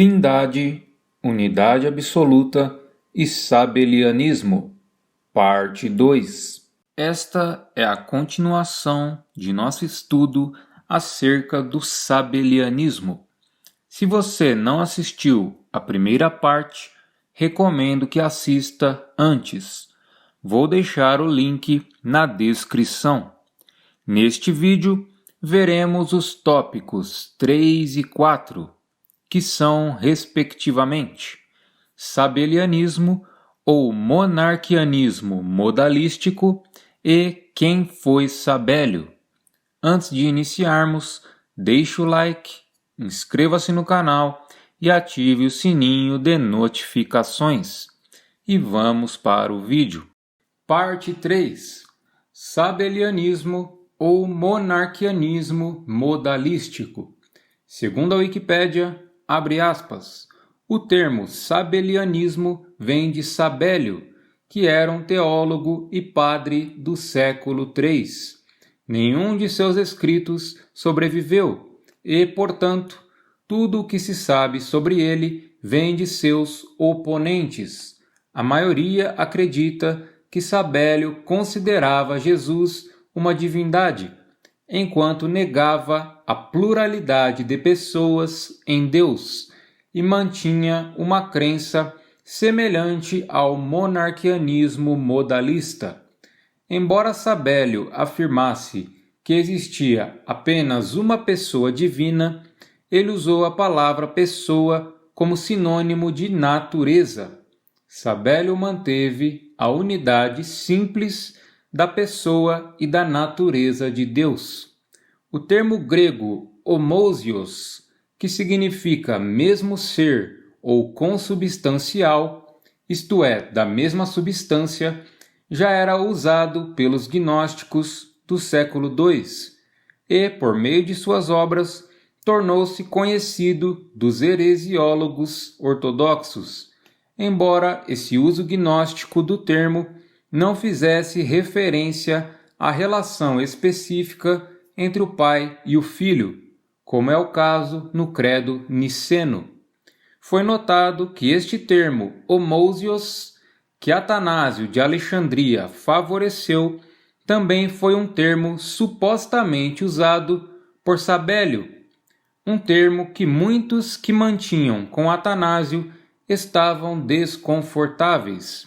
Trindade, Unidade Absoluta e Sabelianismo, Parte 2. Esta é a continuação de nosso estudo acerca do Sabelianismo. Se você não assistiu à primeira parte, recomendo que assista antes. Vou deixar o link na descrição. Neste vídeo, veremos os tópicos 3 e 4, que são, respectivamente, Sabelianismo ou Monarquianismo modalístico e quem foi Sabélio. Antes de iniciarmos, deixe o like, inscreva-se no canal e ative o sininho de notificações. E vamos para o vídeo. Parte 3. Sabelianismo ou Monarquianismo modalístico. Segundo a Wikipédia, abre aspas, o termo sabelianismo vem de Sabélio, que era um teólogo e padre do século III. Nenhum de seus escritos sobreviveu e, portanto, tudo o que se sabe sobre ele vem de seus oponentes. A maioria acredita que Sabélio considerava Jesus uma divindade, enquanto negava a pluralidade de pessoas em Deus e mantinha uma crença semelhante ao monarquianismo modalista. Embora Sabélio afirmasse que existia apenas uma pessoa divina, ele usou a palavra pessoa como sinônimo de natureza. Sabélio manteve a unidade simples da pessoa e da natureza de Deus. O termo grego homousios, que significa mesmo ser ou consubstancial, isto é, da mesma substância, já era usado pelos gnósticos do século II e, por meio de suas obras, tornou-se conhecido dos heresiólogos ortodoxos, embora esse uso gnóstico do termo não fizesse referência à relação específica entre o Pai e o Filho, como é o caso no credo niceno. Foi notado que este termo homousios, que Atanásio de Alexandria favoreceu, também foi um termo supostamente usado por Sabélio, um termo que muitos que mantinham com Atanásio estavam desconfortáveis.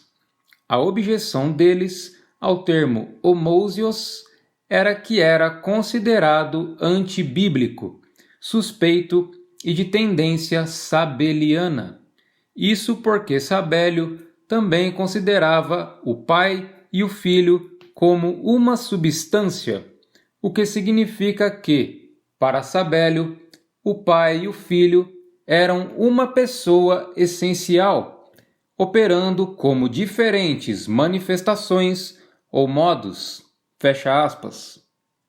A objeção deles ao termo homousios era que era considerado antibíblico, suspeito e de tendência sabeliana. Isso porque Sabélio também considerava o Pai e o Filho como uma substância, o que significa que, para Sabélio, o Pai e o Filho eram uma pessoa essencial, operando como diferentes manifestações ou modos, fecha aspas.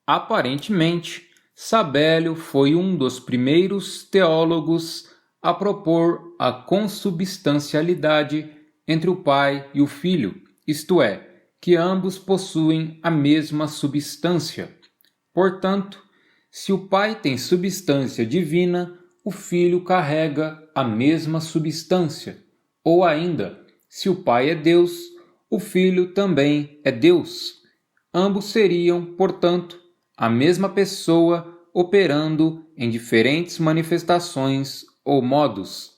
Aparentemente, Sabélio foi um dos primeiros teólogos a propor a consubstancialidade entre o Pai e o Filho, isto é, que ambos possuem a mesma substância. Portanto, se o Pai tem substância divina, o Filho carrega a mesma substância. Ou ainda, se o Pai é Deus, o Filho também é Deus. Ambos seriam, portanto, a mesma pessoa operando em diferentes manifestações ou modos.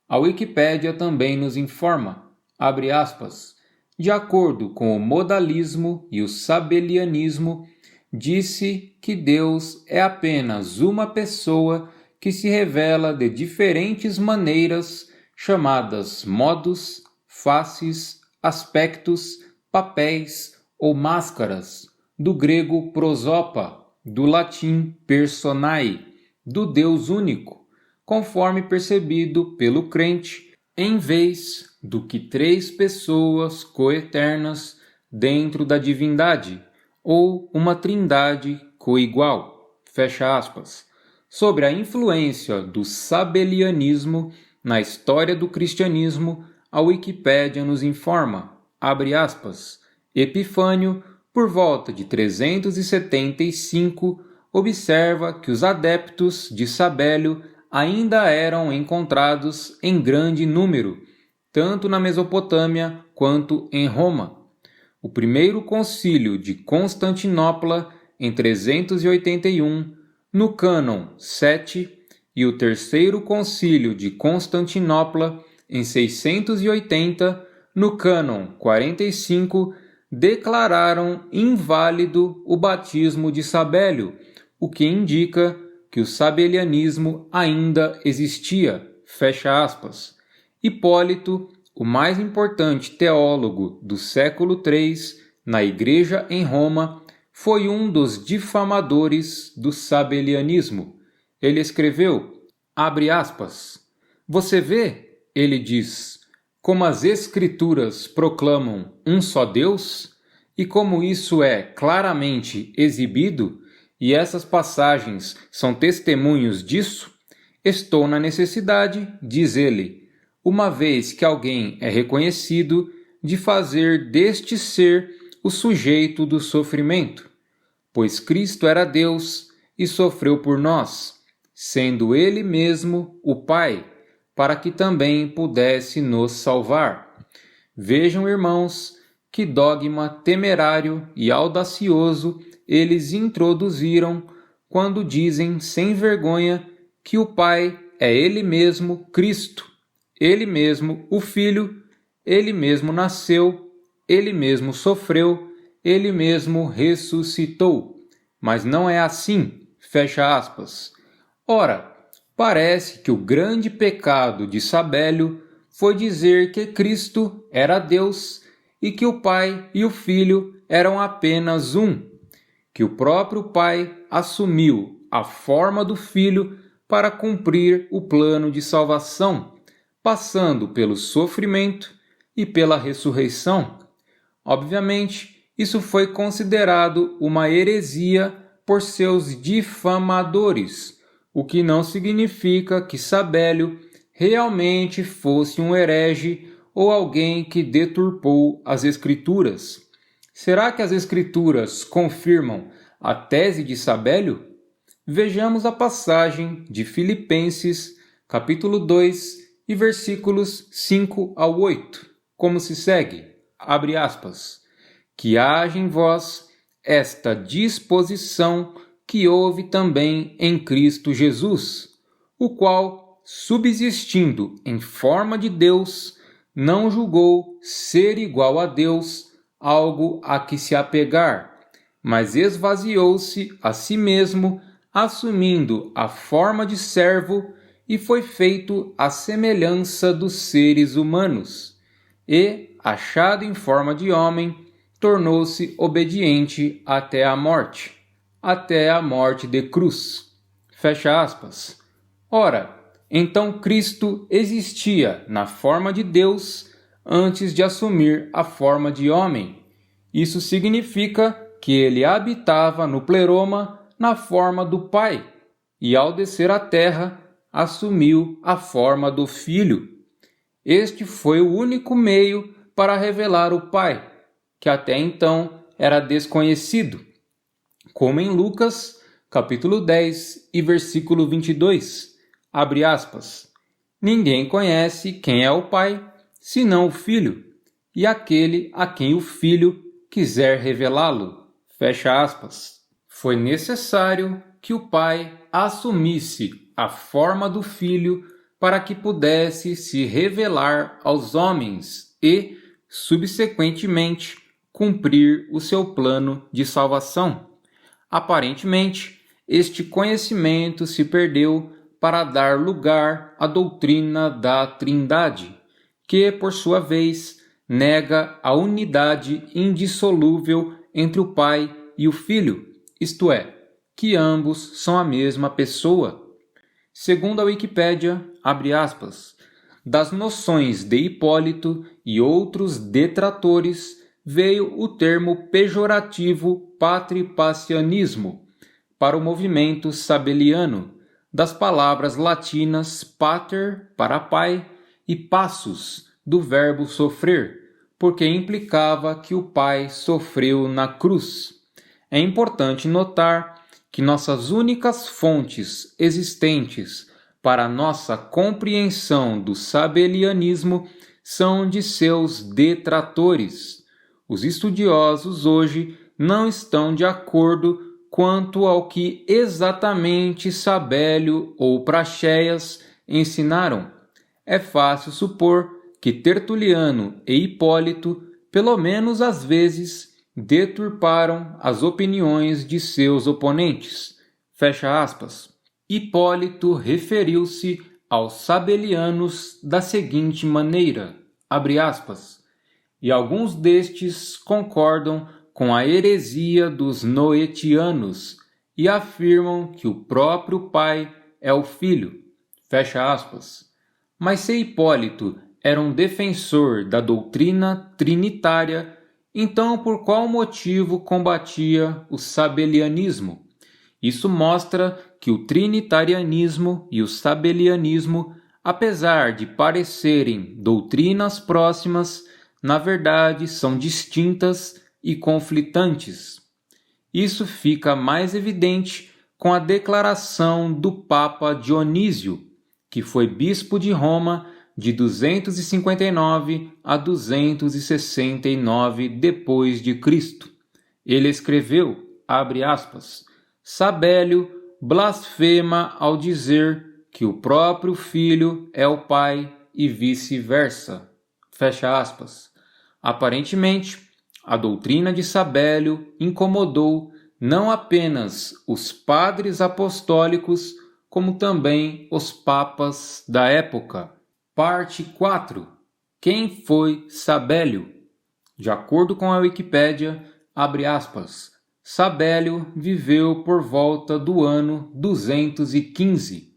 A Wikipédia também nos informa, abre aspas, de acordo com o modalismo e o sabelianismo, disse que Deus é apenas uma pessoa que se revela de diferentes maneiras chamadas modos, faces, aspectos, papéis ou máscaras, do grego prosopa, do latim personae, do Deus único, conforme percebido pelo crente, em vez do que três pessoas coeternas dentro da divindade, ou uma trindade coigual, fecha aspas. Sobre a influência do sabelianismo na história do cristianismo, a Wikipédia nos informa, abre aspas, Epifânio, por volta de 375, observa que os adeptos de Sabélio ainda eram encontrados em grande número, tanto na Mesopotâmia quanto em Roma. O primeiro concílio de Constantinopla, em 381, no cânon 7, e o terceiro concílio de Constantinopla, em 680, no cânon 45, declararam inválido o batismo de Sabélio, o que indica que o sabelianismo ainda existia. Fecha aspas. Hipólito, o mais importante teólogo do século III na Igreja em Roma, foi um dos difamadores do sabelianismo. Ele escreveu, abre aspas, "Você vê, ele diz, como as Escrituras proclamam um só Deus, e como isso é claramente exibido, e essas passagens são testemunhos disso, estou na necessidade, diz ele, uma vez que alguém é reconhecido, de fazer deste ser o sujeito do sofrimento, pois Cristo era Deus e sofreu por nós, sendo Ele mesmo o Pai, para que também pudesse nos salvar. Vejam, irmãos, que dogma temerário e audacioso eles introduziram quando dizem sem vergonha que o Pai é Ele mesmo Cristo, Ele mesmo o Filho, Ele mesmo nasceu, Ele mesmo sofreu, Ele mesmo ressuscitou. Mas não é assim, fecha aspas. Ora, parece que o grande pecado de Sabélio foi dizer que Cristo era Deus e que o Pai e o Filho eram apenas um, que o próprio Pai assumiu a forma do Filho para cumprir o plano de salvação, passando pelo sofrimento e pela ressurreição. Obviamente, isso foi considerado uma heresia por seus difamadores, o que não significa que Sabélio realmente fosse um herege ou alguém que deturpou as Escrituras. Será que as Escrituras confirmam a tese de Sabélio? Vejamos a passagem de Filipenses, capítulo 2, e versículos 5 ao 8, como se segue, abre aspas, que haja em vós esta disposição que houve também em Cristo Jesus, o qual, subsistindo em forma de Deus, não julgou ser igual a Deus algo a que se apegar, mas esvaziou-se a si mesmo, assumindo a forma de servo, e foi feito à semelhança dos seres humanos, e, achado em forma de homem, tornou-se obediente até a morte de cruz. Fecha aspas. Ora, então Cristo existia na forma de Deus antes de assumir a forma de homem. Isso significa que ele habitava no pleroma na forma do Pai, e ao descer à terra, assumiu a forma do Filho. Este foi o único meio para revelar o Pai, que até então era desconhecido, como em Lucas, capítulo 10 e versículo 22, abre aspas, ninguém conhece quem é o Pai, senão o Filho, e aquele a quem o Filho quiser revelá-lo, fecha aspas. Foi necessário que o Pai assumisse a forma do Filho para que pudesse se revelar aos homens e, subsequentemente, cumprir o seu plano de salvação. Aparentemente, este conhecimento se perdeu para dar lugar à doutrina da Trindade, que, por sua vez, nega a unidade indissolúvel entre o Pai e o Filho, isto é, que ambos são a mesma pessoa. Segundo a Wikipédia, abre aspas, das noções de Hipólito e outros detratores veio o termo pejorativo patripassianismo para o movimento sabeliano, das palavras latinas pater, para pai, e passus, do verbo sofrer, porque implicava que o pai sofreu na cruz. É importante notar que nossas únicas fontes existentes para nossa compreensão do sabelianismo são de seus detratores. Os estudiosos hoje não estão de acordo quanto ao que exatamente Sabélio ou Praxéias ensinaram. É fácil supor que Tertuliano e Hipólito, pelo menos às vezes, deturparam as opiniões de seus oponentes. Fecha aspas. Hipólito referiu-se aos sabelianos da seguinte maneira, abre aspas, e alguns destes concordam com a heresia dos noetianos e afirmam que o próprio Pai é o Filho, fecha aspas. Mas se Hipólito era um defensor da doutrina trinitária, então por qual motivo combatia o sabelianismo? Isso mostra que o trinitarianismo e o sabelianismo, apesar de parecerem doutrinas próximas, na verdade são distintas e conflitantes. Isso fica mais evidente com a declaração do Papa Dionísio, que foi bispo de Roma de 259 a 269 depois de Cristo. Ele escreveu, abre aspas, Sabélio blasfema ao dizer que o próprio Filho é o Pai e vice-versa. Fecha aspas. Aparentemente, a doutrina de Sabélio incomodou não apenas os padres apostólicos, como também os papas da época. Parte 4. Quem foi Sabélio? De acordo com a Wikipédia, abre aspas, Sabélio viveu por volta do ano 215.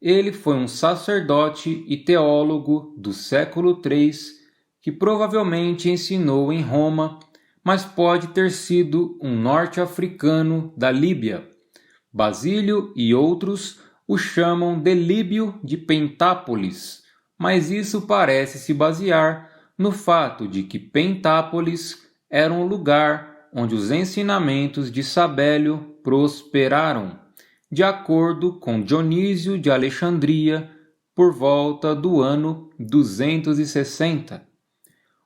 Ele foi um sacerdote e teólogo do século III que provavelmente ensinou em Roma, mas pode ter sido um norte-africano da Líbia. Basílio e outros o chamam de Líbio de Pentápolis, mas isso parece se basear no fato de que Pentápolis era um lugar onde os ensinamentos de Sabélio prosperaram, de acordo com Dionísio de Alexandria, por volta do ano 260.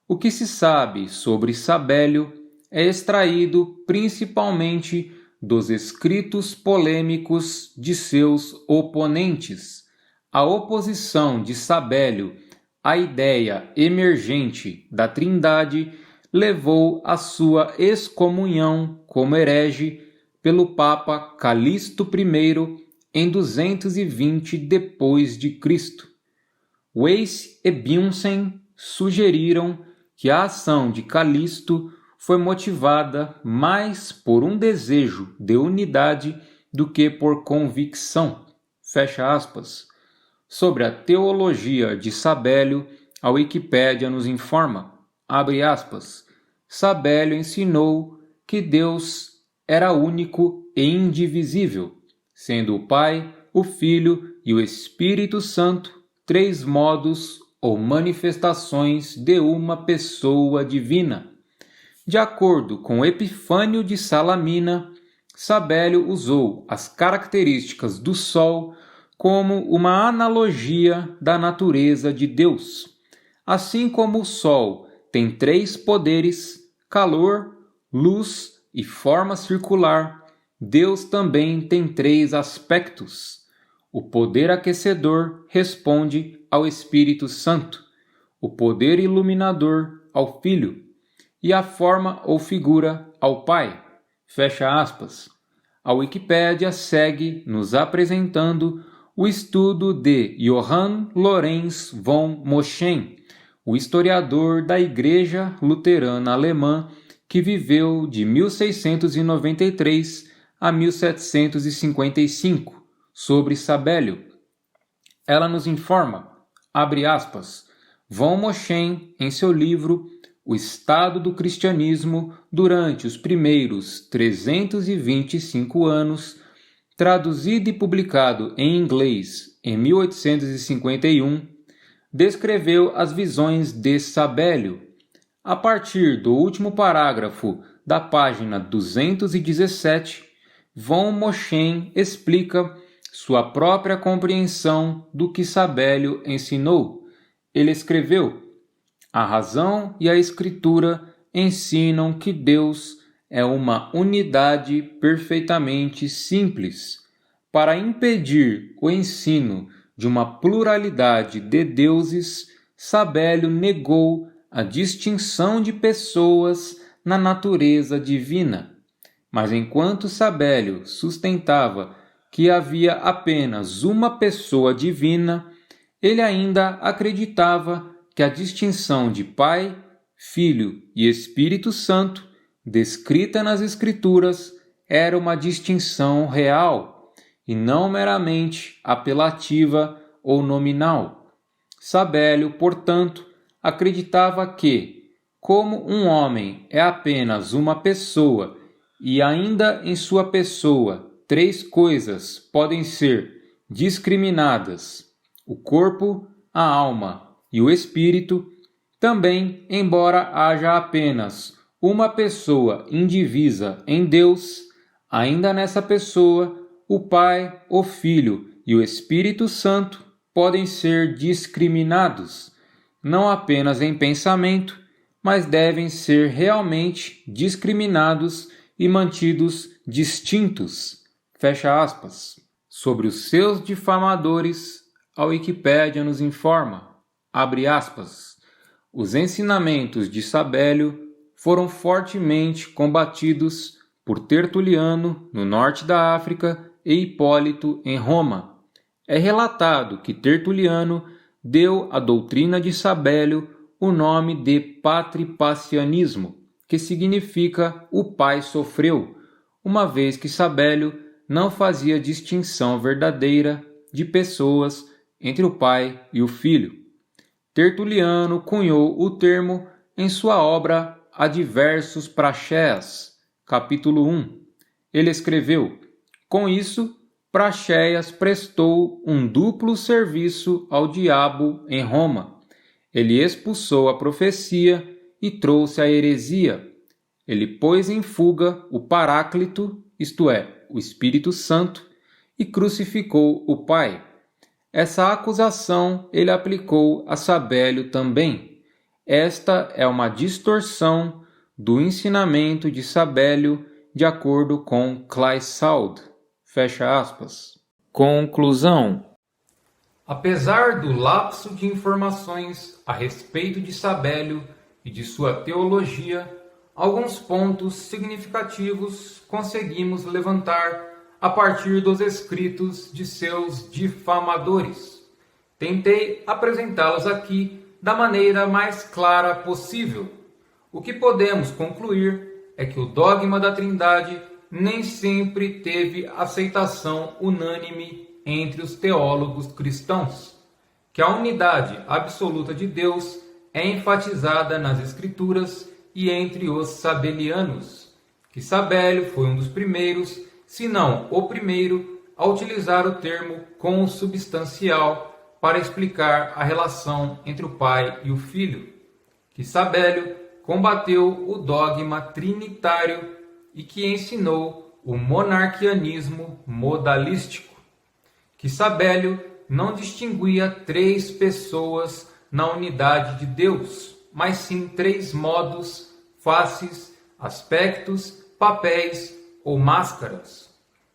O que se sabe sobre Sabélio é extraído principalmente dos escritos polêmicos de seus oponentes. A oposição de Sabélio à ideia emergente da Trindade levou à sua excomunhão como herege pelo Papa Calixto I em 220 depois de Cristo. Weiss e Bunsen sugeriram que a ação de Calixto foi motivada mais por um desejo de unidade do que por convicção. Fecha aspas. Sobre a teologia de Sabélio, a Wikipédia nos informa, abre aspas, Sabélio ensinou que Deus era único e indivisível, sendo o Pai, o Filho e o Espírito Santo três modos ou manifestações de uma pessoa divina. De acordo com Epifânio de Salamina, Sabélio usou as características do Sol como uma analogia da natureza de Deus. Assim como o Sol tem três poderes, calor, luz e forma circular, Deus também tem três aspectos. O poder aquecedor responde ao Espírito Santo, o poder iluminador ao Filho, e a forma ou figura ao Pai. Fecha aspas. A Wikipédia segue nos apresentando o estudo de Johann Lorenz von Moschen, o historiador da Igreja Luterana Alemã que viveu de 1693 a 1755, sobre Sabélio. Ela nos informa, abre aspas, von Moschen, em seu livro O Estado do Cristianismo durante os primeiros 325 anos, traduzido e publicado em inglês em 1851, descreveu as visões de Sabélio. A partir do último parágrafo da página 217, von Moschen explica sua própria compreensão do que Sabélio ensinou. Ele escreveu: a razão e a Escritura ensinam que Deus é uma unidade perfeitamente simples. Para impedir o ensino de uma pluralidade de deuses, Sabélio negou a distinção de pessoas na natureza divina. Mas enquanto Sabélio sustentava que havia apenas uma pessoa divina, ele ainda acreditava que a distinção de Pai, Filho e Espírito Santo, descrita nas Escrituras, era uma distinção real e não meramente apelativa ou nominal. Sabélio, portanto, acreditava que, como um homem é apenas uma pessoa e ainda em sua pessoa três coisas podem ser discriminadas: o corpo, a alma e o espírito, também, embora haja apenas uma pessoa indivisa em Deus, ainda nessa pessoa o Pai, o Filho e o Espírito Santo podem ser discriminados, não apenas em pensamento, mas devem ser realmente discriminados e mantidos distintos. Fecha aspas. Sobre os seus difamadores, a Wikipédia nos informa, abre aspas, os ensinamentos de Sabélio foram fortemente combatidos por Tertuliano no norte da África e Hipólito em Roma. É relatado que Tertuliano deu à doutrina de Sabélio o nome de patripassianismo, que significa o pai sofreu, uma vez que Sabélio não fazia distinção verdadeira de pessoas entre o pai e o filho. Tertuliano cunhou o termo em sua obra Adversus Praxeas, capítulo 1. Ele escreveu: com isso, Praxeas prestou um duplo serviço ao diabo em Roma. Ele expulsou a profecia e trouxe a heresia. Ele pôs em fuga o Paráclito, isto é, o Espírito Santo, e crucificou o Pai. Essa acusação ele aplicou a Sabélio também. Esta é uma distorção do ensinamento de Sabélio de acordo com Claysaud. Fecha aspas. Conclusão. Apesar do lapso de informações a respeito de Sabélio e de sua teologia, alguns pontos significativos conseguimos levantar a partir dos escritos de seus difamadores. Tentei apresentá-los aqui da maneira mais clara possível. O que podemos concluir é que o dogma da Trindade nem sempre teve aceitação unânime entre os teólogos cristãos, que a unidade absoluta de Deus é enfatizada nas Escrituras e entre os sabelianos, que Sabélio foi um dos primeiros, se não o primeiro, a utilizar o termo consubstancial para explicar a relação entre o Pai e o Filho, que Sabélio combateu o dogma trinitário e que ensinou o monarquianismo modalístico, que Sabélio não distinguia três pessoas na unidade de Deus, mas sim três modos, faces, aspectos, papéis ou máscaras.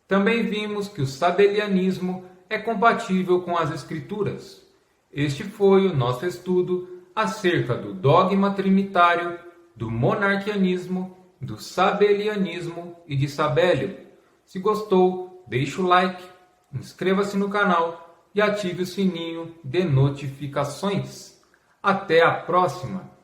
Também vimos que o sabelianismo é compatível com as Escrituras. Este foi o nosso estudo acerca do dogma trinitário, do monarquianismo, do sabelianismo e de Sabélio. Se gostou, deixe o like, inscreva-se no canal e ative o sininho de notificações. Até a próxima!